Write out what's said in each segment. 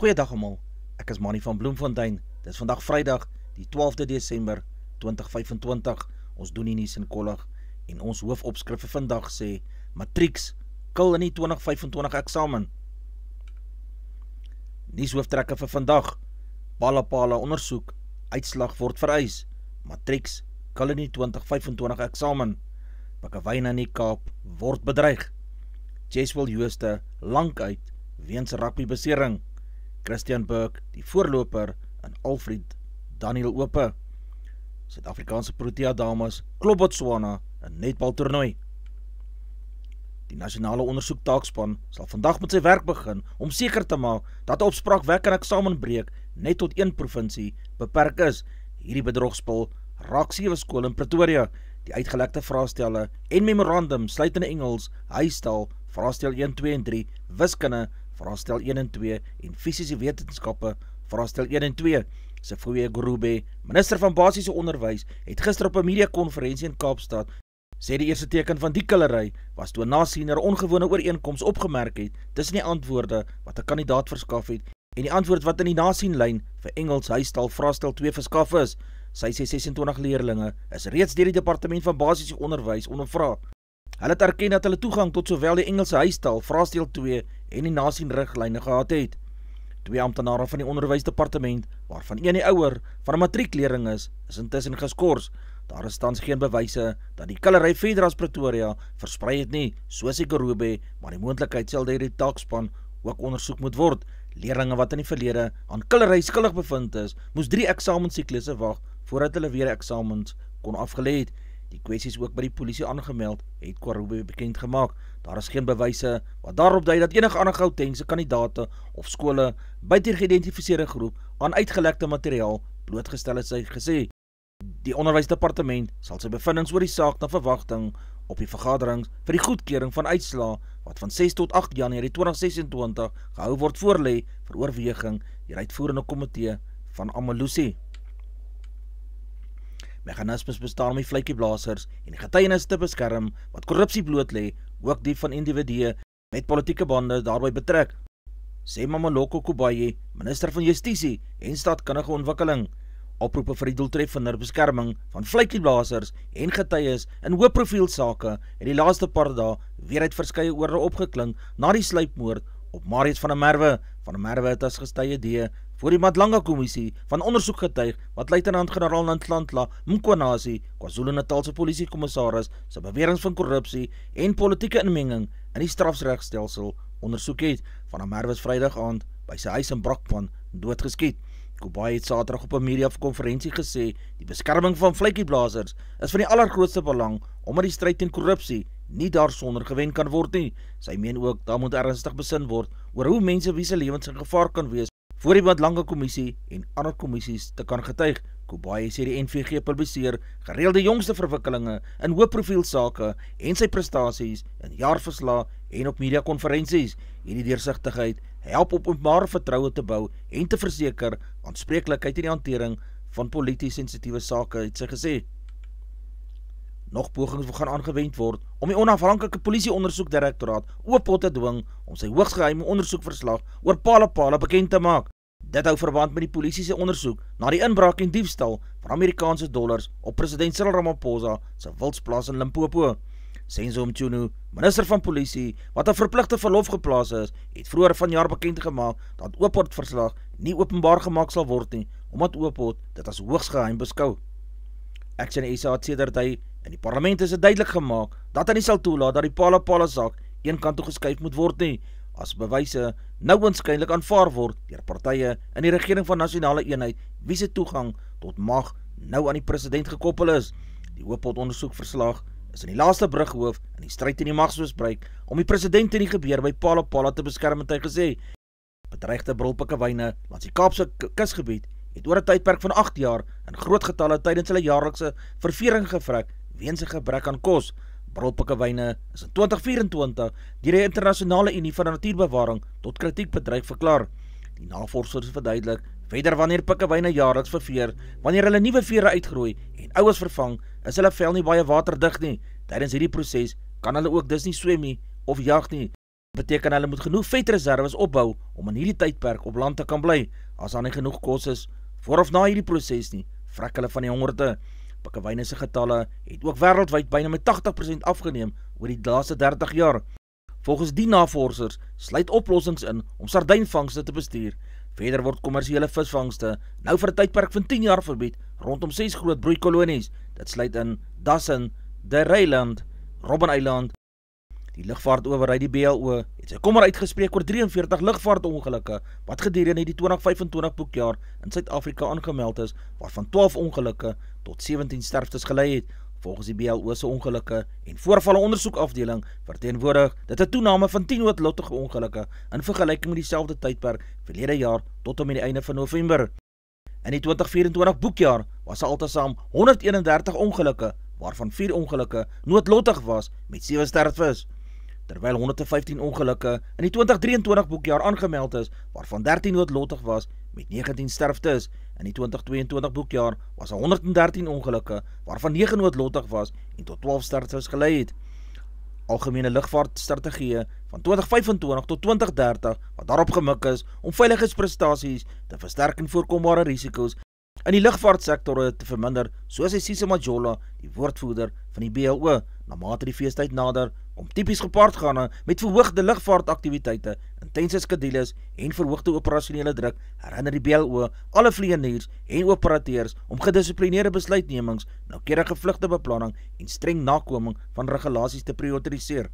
Goeiedag almal, ek is Manny van Bloemfontein. Dit is vandag Vrydag, die 12de Desember 2025. Ons doen die nuus in kollig en ons hoofopskrif vir vandag sê: Matrieks kil in die 2025 eksamen. Nuushooftrekke vir vandag: Pala ondersoek, uitslag word vereis. Matrieks kil in die 2025 eksamen. Pikkewyne in die Kaap word bedreig. Jeswil Jooste lank uit weens rugbybesering. Christian Burke, die voorloper, en Alfred Daniel Ope. Suid-Afrikaanse Protea dames klop Botswana in netbaltoernooi. Die nasionale ondersoektaakspan sal vandag met sy werk begin om seker te maak dat 'n opspraakwekkende eksamenbreek net tot een provinsie beperk is. Hierdie bedrogspel raak 7 skole in Pretoria. Die uitgelekte vraestelle en memorandum sluit in Engels, huistaal, vraestel 1, 2 en 3, wiskunde, vraestel 1 en 2 en fisiese wetenskappe, vraestel 1 en 2. Sifuye Gurube, minister van basiese onderwys, het gister op 'n mediakonferensie in Kaapstad sê die eerste teken van die killery was toe 'n nasiener ongewone ooreenkoms opgemerk het tussen die antwoorde wat 'n kandidaat verskaf het en die antwoord wat in die nasienlyn vir Engels huistaal vraestel 2 verskaf is. Sy sê 26 leerlinge is reeds deur die departement van basiese onderwys ondervra. Hulle het erken dat hulle toegang tot sowel die Engelse huistaal vraestel 2 en die nasienriglyne gehad het. 2 amptenare van die onderwysdepartement, waarvan een die ouer van 'n matriekleerling is intussen geskort. Daar is tans geen bewyse dat die killery verder as Pretoria versprei het nie, soos die Gurube, maar die moontlikheid sal deur die taakspan ook ondersoek moet word. Leerlinge wat in die verlede aan killery skuldig bevind is, moes 3 eksamensiklusse wag voordat hulle weer eksamens kon afgelê het. Die kwessies ook by die polisie aangemeld, het Gurube bekend gemaak. Daar is geen bewyse wat daarop dui dat enige ander Gautengse kandidate of skole buite die geïdentifiseerde groep aan uitgelekte materiaal blootgestel het, sy gesê. Die onderwysdepartement sal sy bevindings oor die saak na verwagting op die vergaderings vir die goedkeuring van uitslae wat van 6 tot 8 Januarie 2026 gehou word voorlê vir oorweging deur uitvoerende komitee van Amalusi. Meganismes bestaan om die vletjieblasers en die getuienis te beskerm wat korrupsie bloot lê, ook die van individue met politieke bande daarbey betrek, sê Mameloko Kubayi, minister van Justisie en Staatkundige Ontwikkeling. Oproepe vir die doeltreffender beskerming van vletjieblasers en getuies in hoë profiel sake het die laaste paar dae weer uit verskeie oorde opgeklink na die sluipmoord op Marius van der Merwe. Van der Merwe het as getuie D voor die Madlanga Kommissie van ondersoek getuig wat luitenant-generaal Nhlanhla Mkhwanazi, KwaZulu-Natal se polisiekommissaris, se beweringe van korrupsie en politieke inmenging in die strafregstelsel ondersoek het. Van der Merwe is Vrydag aand by sy huis in Brakpan doodgeskiet. Kubayi het Saterdag op 'n mediakonferensie gesê die beskerming van vletjieblasers is van die allergrootste belang omdat die stryd teen korrupsie nie daarsonder gewen kan word nie. Sy meen ook daar moet ernstig besin word oor hoe mense wie se lewens in gevaar kan wees voor die Madlanga Kommissie en ander kommissies te kan getuig. Kubayi sê die NVG publiseer gereelde jongste verwikkelinge in hoë profiel sake en sy prestasies in jaarverslae en op mediakonferensies. Hierdie deursigtigheid help op openbare vertroue te bou en te verseker aanspreeklikheid in die hantering van polities sensitiewe sake, het sy gesê. Nog pogings gaan aangewend word om die onafhanklike polisieondersoekdirektoraat Oopot te dwing om sy hoogs geheime ondersoekverslag oor Pala bekend te maak. Dit hou verband met die polisie se ondersoek na die inbraak en diefstal van Amerikaanse dollars op president Cyril Ramaphosa se wildsplaas in Limpopo. Senzo Mchunu, minister van polisie, wat 'n verpligte verlof geplaas is, het vroeër vanjaar bekend gemaak dat Oopot verslag nie openbaar gemaak sal word nie, omdat Oopot dit as hoogs geheim beskou. Action SA het sedert hy in die parlement is dit duidelik gemaak dat hy nie sal toelaat dat die Pala saak een kant toe geskuif moet word nie, as bewyse nou waarskynlik aanvaar word deur partye in die regering van nasionale eenheid wie se toegang tot mag nou aan die president gekoppel is. Die Oopot ondersoekverslag is in die laaste brughoof in die stryd teen die magsmisbruik om die president in die gebeur by Pala te beskerm, het hy gesê. Bedreigde brulpikkewyne langs die Kaapse kusgebied het oor 'n tydperk van 8 jaar in groot getalle tydens hulle jaarlikse ververing gevrek weens 'n gebrek aan kos. Brulpikkewyne is in 2024 deur die Internasionale Unie vir Natuurbewaring tot kritiek bedreig verklaar. Die navorsers verduidelik verder wanneer pikkewyne jaarliks verveer, wanneer hulle nuwe vere uitgroei en oues vervang, is hulle vel nie baie waterdig nie. Tydens hierdie proses kan hulle ook dus nie swem nie of jag nie. Dit beteken hulle moet genoeg vetreserwes opbou om in hierdie tydperk op land te kan bly. As daar nie genoeg kos is voor of na hierdie proses nie, vrek hulle van die hongerte. Pikkewyne se getalle het ook wêreldwyd byna met 80% afgeneem oor die laaste 30 jaar. Volgens die navorsers sluit oplossings in om sardynvangste te bestuur. Verder word kommersiële visvangste nou vir 'n tydperk van 10 jaar verbied rondom 6 groot broeikolonies. Dit sluit in Dassen, Dreiland, Robben-eiland. Die lugvaartowerheid, die BLO, het sy kommer uitgespreek oor 43 lugvaartongelukke wat gedurende die 2025 boekjaar in Suid-Afrika aangemeld is, waarvan 12 ongelukke tot 17 sterftes gelei het. Volgens die BLO se ongelukke en voorvalle ondersoekafdeling verteenwoordig dit 'n toename van 10 noodlottige ongelukke in vergelyking met dieselfde tydperk verlede jaar tot en met die einde van November. In die 2024 boekjaar was altesaam 131 ongelukke, waarvan 4 ongelukke noodlottig was met 7 sterftes, terwyl 115 ongelukke in die 2023 boekjaar aangemeld is, waarvan 13 noodlottig was met 19 sterftes. In die 2022 boekjaar was 113 ongelukke, waarvan 9 noodlottig was en tot 12 sterftes gelei het. Algemene lugvaartstrategieë van 2025 tot 2030 wat daarop gemik is om veiligheidsprestasies te versterk en voorkombare risiko's in die lugvaartsektor te verminder, soos hy Sisa Majola, die woordvoerder van die BLO, na mate die feestyd nader, kom tipies gepaardgaande met verhoogde lugvaartaktiwiteite, intense skedules en verhoogde operasionele druk, herinner die BLO alle vlieëniers en operateurs om gedissiplineerde besluitnemings, noukeurige vlugtebeplanning en streng nakoming van regulasies te prioritiseer.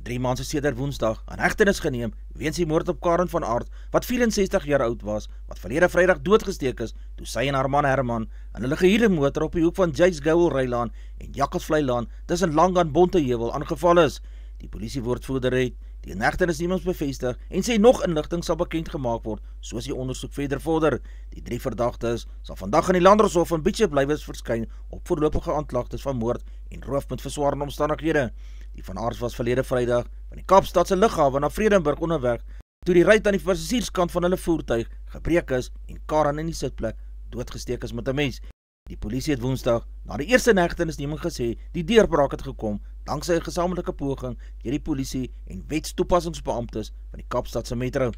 3 maande sedert Woensdag aan hegtenis geneem weens die moord op Karen van Aert, wat 64 jaar oud was, wat verlede Vrydag doodgesteek is toe sy en haar man Herman in hulle gehuurde motor op die hoek van Jays Gouwelrylaan en Jakkalsvleilaan tussen Langan Bonteheuwel aangeval is. Die polisiewoordvoerder het die hegtenisnemings bevestig en sê nog inligting sal bekend gemaak word soos die ondersoek verder vorder. Die 3 verdagtes sal vandag in die Landershof in Beach Blywers verskyn op voorlopige aanklagtes van moord en roof met verswaarende omstandighede. Die van Aert was verlede Vrydag van die Kaapstadse lughawe na Vredenburg onderweg toe die ruit aan die passasierskant van hulle voertuig gebreek is en Karen in die sitplek doodgesteek is met 'n mes. Die polisie het Woensdag na die eerste hegtenisneming gesê die deurbraak het gekom danksy 'n gesamentlike poging deur die polisie en wetstoepassingsbeamptes van die Kaapstadse metro.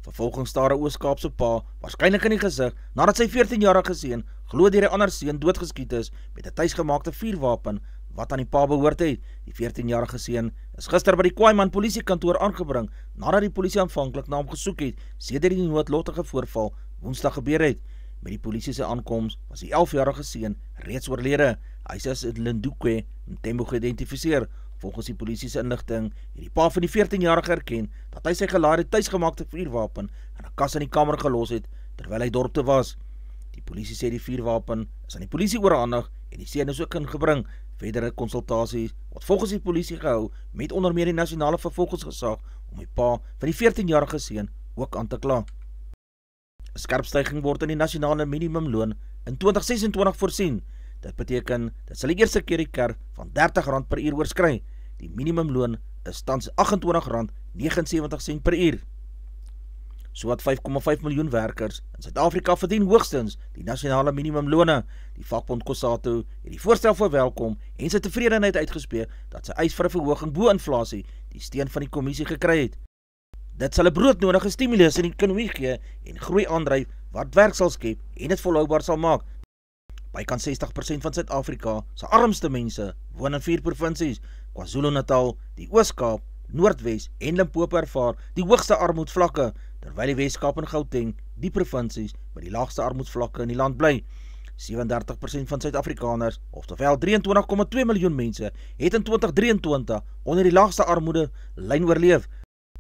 Vervolgens staar 'n Oos-Kaapse pa waarskynlik in die gesig nadat sy 14-jarige seun glo deur 'n ander seun doodgeskiet is met 'n tuisgemaakte vuurwapen wat aan die pa behoort het. Die 14-jarige seun is gister by die Kwaiman polisiekantoor aangebring nadat die polisie aanvanklik na hom gesoek het sedert die noodlottige voorval Woensdag gebeur het. Met die polisie se aankoms was die 11-jarige seun reeds oorlede. Hy is in Lindukwe Mtembo geïdentifiseer. Volgens die polisie se inligting het die pa van die 14-jarige erken dat hy sy gelaaide tuisgemaakte vuurwapen in 'n kas in die kamer gelos het terwyl hy dorp toe was. Die polisie sê die vuurwapen is aan die polisie oorhandig en die seun is ook ingebring. Verdere konsultasies word volgens die polisie gehou met onder meer die nasionale vervolgingsgesag om die pa van die 14-jarige seun ook aan te kla. 'n Skerp styging word in die nasionale minimumloon in 2026 voorsien. Dit beteken dat sal die eerste keer die kerf van R30 per uur oorskry. Die minimumloon is tans R28.79 per uur. Sowat 5,5 miljoen werkers in Suid-Afrika verdien hoogstens die nasionale minimumlone. Die vakbond COSATU het die voorstel verwelkom en sy tevredenheid uitgespreek dat sy eis vir 'n verhoging bo inflasie die steun van die kommissie gekry het. Dit sal 'n broodnodige stimulus in die ekonomie gee en groei aandryf wat werk sal skep en dit volhoubaar sal maak. Bykans 60% van Suid-Afrika se armste mense woon in 4 provinsies: KwaZulu-Natal, die Oos-Kaap, Noordwes en Limpopo ervaar die hoogste armoedvlakke, terwyl die Wes-Kaap en Gauteng die provinsies met die laagste armoedvlakke in die land bly. 37% van Suid-Afrikaners, oftewel 23,2 miljoen mense, het in 2023 onder die laagste armoede lyn oorleef,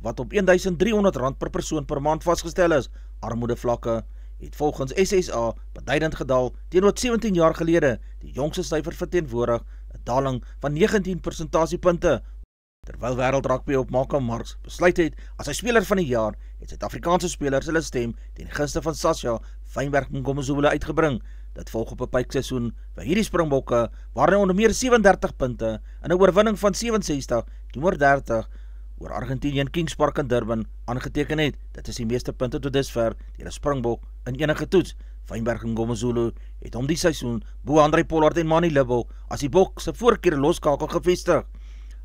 wat op R1.300 per persoon per maand vasgestel is. Armoedevlakke het volgens SSA beduidend gedaal teenoor 17 jaar gelede. Die jongste syfer verteenwoordig 'n daling van 19 persentasiepunte. Terwyl wêreldrugby op Malcolm Marx besluit het as hy speler van die jaar, het Suid-Afrikaanse spelers hulle stem ten gunste van Sasha Fynberg Mngomezulu uitgebring. Dit volg op 'n pypseisoen vir hierdie Springbokke, waar hy onder meer 37 punte in 'n oorwinning van 67-30 oor Argentinië in Kings Park in Durban aangeteken het. Dit is die meeste punte tot dusver deur 'n Springbok in enige toets. Fynberg Mngomezulu het hom die seisoen bo André Pollard en Manny Libbel as die Bok se voorkeure loskakel gevestig.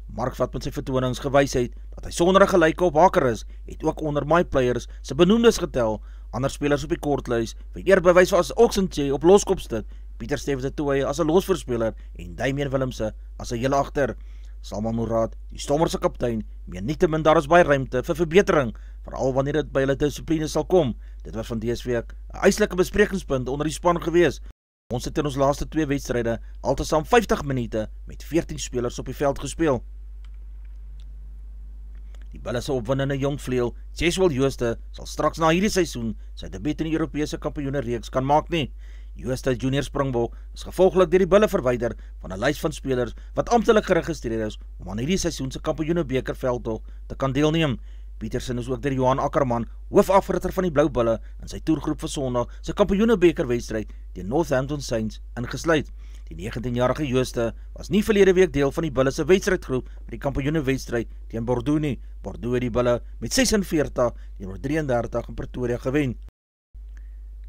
Mark wat met sy vertonings gewys het, dat hy sonder 'n gelyke op haker is, het ook onder My Players se benoemdes getel. Ander spelers op die kortlys, vir eerbewys as Oxenche op loskopstit, Pieter Steffens de Tooy as 'n losverspeler en Damian Willemse as 'n hele agter. Salman Mourad, die Stormers se kaptein, meen nietemin daar is baie ruimte vir verbetering, veral wanneer dit by hulle dissipline sal kom. Dit was van dese week 'n eislike besprekingspunt onder die span gewees. Ons het in ons laaste 2 wedstryde altesaam 50 minute met 14 spelers op die veld gespeel. Die Bulle se opwindende jong vleuel, Jeswel Jooste, sal straks na hierdie seisoen sy debuut in die Europese kampioene-reeks kan maak nie. Jooste Junior Springbok is gevolglik deur die Bulle verwyder van 'n lys van spelers wat amptelik geregistreer is om aan hierdie seisoen se kampioene-beker veldtog te kan deelneem. Petersen is ook deur Johan Ackerman, hoofafritter van die Blou Bulle, in sy toergroep vir Sondag se kampioene-beker wedstryd teen Northampton Saints ingesluit. Die 19-jarige Jooste was nie verlede week deel van die Bulle se wedstrydgroep by die kampioene-wedstryd teen Bordeaux nie. Bordeaux het die Bulle met 46-33 in Pretoria gewen.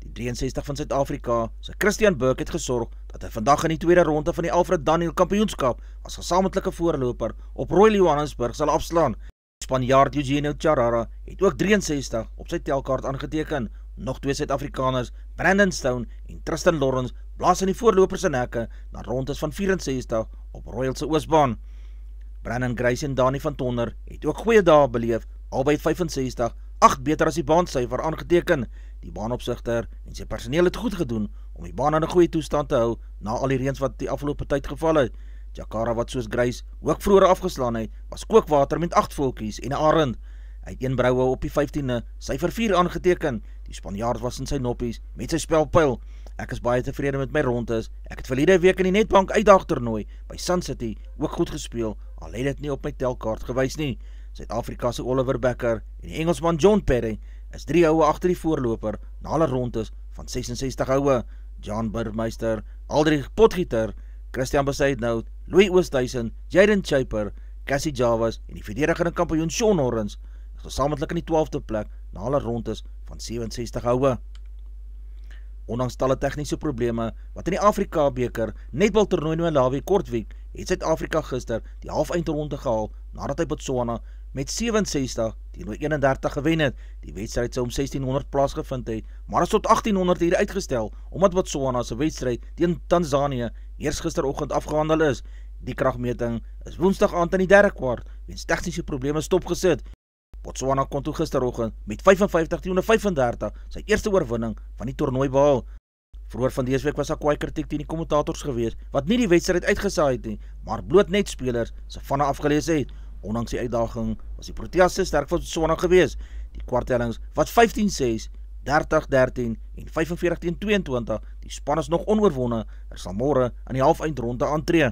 Die 63 van Suid-Afrika se Christian Burke het gesorg dat hy vandag in die tweede ronde van die Alfred Daniel kampioenskap as gesamentlike voorloper op Royal Johannesburg sal afslaan. Spanjaard Eugenio Charara het ook 63 op sy telkaart aangeteken. Nog 2 Suid-Afrikaners, Brandon Stone en Tristan Lawrence, blaas in die voorlopers se nekke na rondes van 64 op Royal se oosbaan. Brandon Grace en Dani van Tonder het ook goeie dae beleef, albei 65, 8 beter as die baansyfer aangeteken. Die baanopsigter en sy personeel het goed gedoen om die baan in 'n goeie toestand te hou na al die reëns wat die afgelope tyd geval het. Jakara wat soos Grace ook vroeër afgeslaan het, was kookwater met 8 voeltjies en 'n arend. Hy het 1 broue op die 15de, syfer 4 aangeteken. Die Spanjaard was in sy noppies met sy spelpyl. Ek is baie tevrede met my rondes. Ek het verlede week in die Netbank uitdagtoernooi by Sun City ook goed gespeel, al het dit nie op my telkaart gewys nie. Suid-Afrika se Oliver Becker en die Engelsman John Perry is 3 houe agter die voorloper na hulle rondes van 66 houe. Jan Burmeister, Aldrich Potgieter, Christian Besaidnout, Louis Oosthuizen, Jaden Chaper, Cassie Javas en die verdedigende kampioen Sean Horrens is gesamentlik in die 12de plek na hulle rondes van 67 houe. Ondanks talle tegniese probleme wat in die Afrika beker netbal toernooi in Malawi Kortweek, het Suid-Afrika gister die halfeindronde gehaal nadat hy Botswana met 67-31 gewen het. Die wedstryd sou om 1600 plaasgevind het, maar is tot 1800 uur uitgestel omdat Botswana se wedstryd teen Tanzanië eers gisteroggend afgehandel is. Die kragmeting is Woensdag aand in die derde kwart weens tegniese probleme stopgesit. Botswana kon toe gisteroggend met 55-35 sy eerste oorwinning van die toernooi behaal. Vroeër van dese week was daar kwaai kritiek teen die kommentators gewees wat nie die wedstryd uitgesaai het nie, maar bloot net spelers se vanne afgelees het. Ondanks die uitdaging was die Proteas sterk vir Botswana gewees. Die kwartellings was 15-6, 30-13 en 45-22. Die span is nog onoorwonne. Sal môre aan die halfeindronde aantree.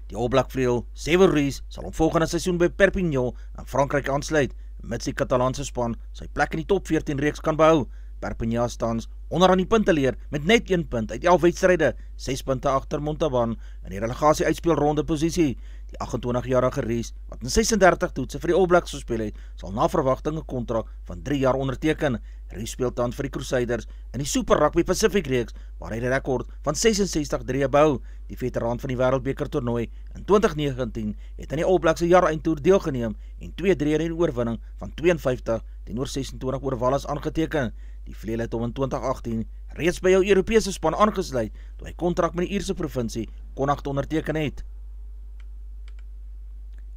Die All Black vleuel, Sever Rees, sal hom volgende seisoen by Perpignan in Frankryk aansluit, mits die Katalaanse span sy plek in die top 14 reeks kan behou. Perpignan tans onderaan die punteleer met net 1 punt uit 11 wedstryde, 6 punte agter Montauban in die relegasie uitspelronde posisie. Die 28-jarige Rees, wat in 36 toetse vir die All Blacks gespeel het, sal na verwagting 'n kontrak van 3 jaar onderteken. Rees speel tans vir die Crusaders in die Super Rugby Pacific reeks, waar hy die rekord van 66-3 behou. Die veteraan van die Wêreldbeker toernooi in 2019 het aan die All Blacks se jaareindtoer deelgeneem en 2-3 in oorwinning van 52-26 oor Wallis aangeteken. Die vleuel het hom in 2018 reeds by jou Europese span aangesluit, toe hy kontrak met die Ierse provinsie Connacht onderteken het.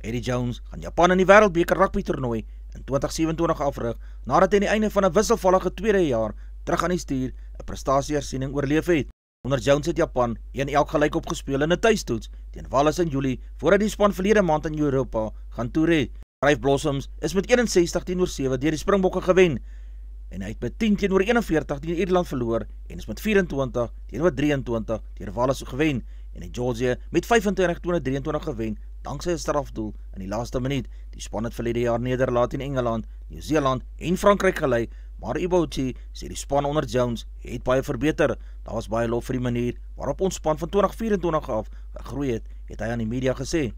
Eddie Jones gaan Japan in die Wêreldbeker rugby toernooi in 2027 afrig, nadat hy aan die einde van 'n wisselvallige tweede jaar terug aan die stuur 'n prestasiehersiening oorleef het. Onder Jones het Japan 1-1 gelyk opgespeel in 'n tuistoets teen Wallis in Julie, voordat die span verlede maand in Europa gaan toer het. Five Blossoms is met 61-7 deur die Springbokke gewen, en hy het met 10-41 teen Ierland verloor en is met 24-23 deur Wallis gewen, en die Georgia met 25-23 gewen, dankse 'n strafdoel in die laaste minuut. Die span het verlede jaar nederlaat in Engeland, Nieu-Seeland en Frankryk gelei, maar Ibochi sê die span onder Jones het baie verbeter. Daar was baie lof vir die manier waarop ons span van 2024 af gegroei het hy aan die media gesê.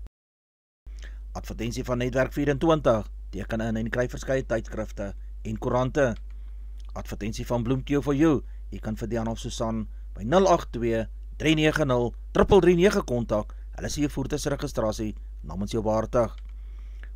Advertensie van Netwerk 24, teken in en kry verskeie tydskrifte en koerante. Advertensie van Bloemkeel for you, jy kan vir Diana of Susan by 082-390-339 kontak. hulle sê jou voertuigregistrasie namens jou behartig.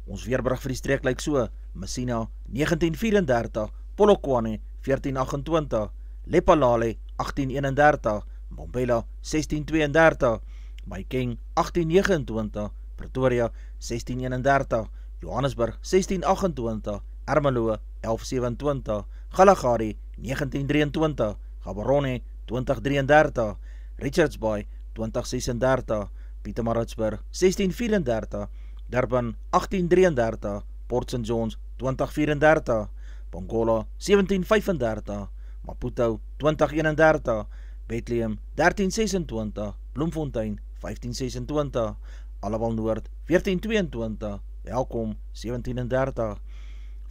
Ons weerberig vir die streek lyk so: Messina 1934, Polokwane 1428, Lephalale 1831, Mbombela 1632, Mahikeng 1829, Pretoria 1631, Johannesburg 1628, Ermelo 1127, Galagadi 1923, Gaborone 2033, Richards Bay 2036, Pietermaritzburg 1634, Durban 1833, Port St Johns 2034, Pongola 1735, Maputo 2031, Bethlehem 1326, Bloemfontein 1526, Alawal Noord 1422, Welkom 1730,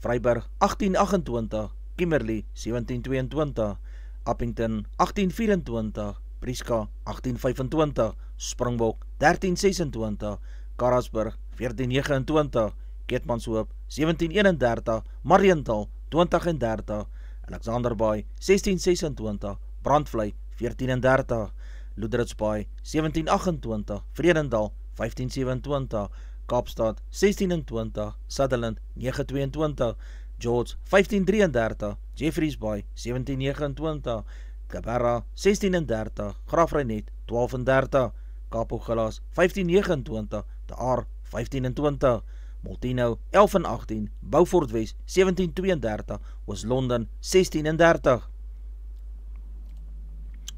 Vryburg 1828, Kimberley 1722, Appington 1824, Prieska 1825, Springbok 1326, Karasburg 1429, Keetmanshoop 1731, Mariental 2030, Alexanderbaai 1626, Brandvlei 1430, Loederitsbaai 1728, Vredendal 1527, Kaapstad 1620, Sutherland 922, George 1533, Jeffreys Bay 1729, Cabarra 1630, Graafreinet 1230, Kaaphooglaas 1529, De Aar 1520, Molteno 1118, Beaufort Wes 1732, Oos-London 1630.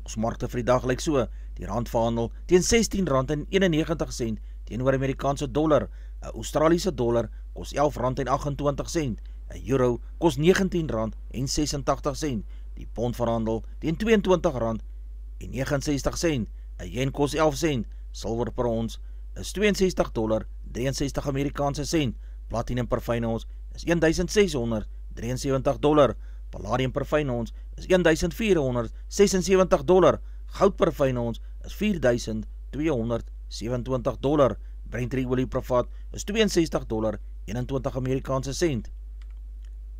Ons markte vir die dag lyk so: die rand verhandel teen R16.91 teenoor Amerikaanse dollar, 'n Australiese dollar kos R11.28, 'n euro kos R19.86, die pond verhandel teen R22.69, 'n yen kos 11 sent, silwer per ons is $62.63 Amerikaanse sent, platinum per fyn ons is $1,673, palladium per fyn ons is $1,476, goud per fyn ons is $4,227, Brent olie per vat is $62.21 Amerikaanse sent.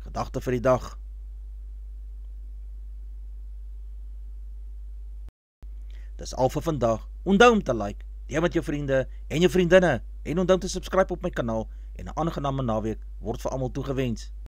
Gedagte vir die dag. Dis al vir vandag. Onthou om te like, deel met jou vriende en jou vriendinne, en onthou te subscribe op my kanaal, en 'n aangename naweek word vir almal toegewens.